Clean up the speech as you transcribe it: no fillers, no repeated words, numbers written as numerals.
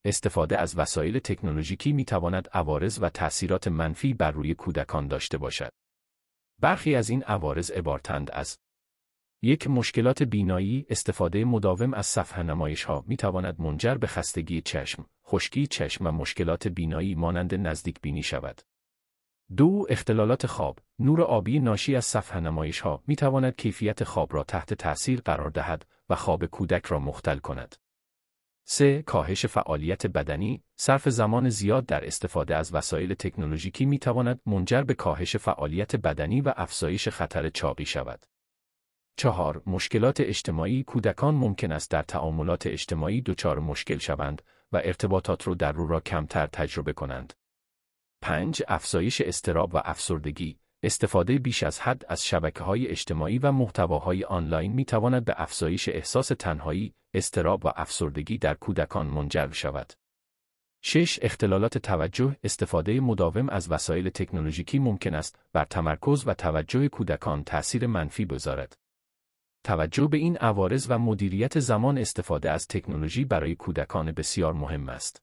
استفاده از وسایل تکنولوژیکی می‌تواند عوارض و تأثیرات منفی بر روی کودکان داشته باشد. برخی از این عوارض عبارتند از: 1. مشکلات بینایی. استفاده مداوم از صفحه‌نمایش‌ها می‌تواند منجر به خستگی چشم، خشکی چشم و مشکلات بینایی مانند نزدیکبینی شود. 2. اختلالات خواب. نور آبی ناشی از صفحه‌نمایش‌ها می‌تواند کیفیت خواب را تحت تأثیر قرار دهد و خواب کودک را مختل کند. 3. کاهش فعالیت بدنی. صرف زمان زیاد در استفاده از وسایل تکنولوژیکی می‌تواند منجر به کاهش فعالیت بدنی و افزایش خطر چاقی شود. 4. مشکلات اجتماعی. کودکان ممکن است در تعاملات اجتماعی دچار مشکل شوند و ارتباطات رو را کمتر تجربه کنند. 5. افزایش اضطراب و افسردگی. استفاده بیش از حد از شبکه‌های اجتماعی و محتواهای آنلاین می‌تواند به افزایش احساس تنهایی، اضطراب و افسردگی در کودکان منجر شود. 6. اختلالات توجه. استفاده مداوم از وسایل تکنولوژیکی ممکن است بر تمرکز و توجه کودکان تأثیر منفی بگذارد. توجه به این عوارض و مدیریت زمان استفاده از تکنولوژی برای کودکان بسیار مهم است.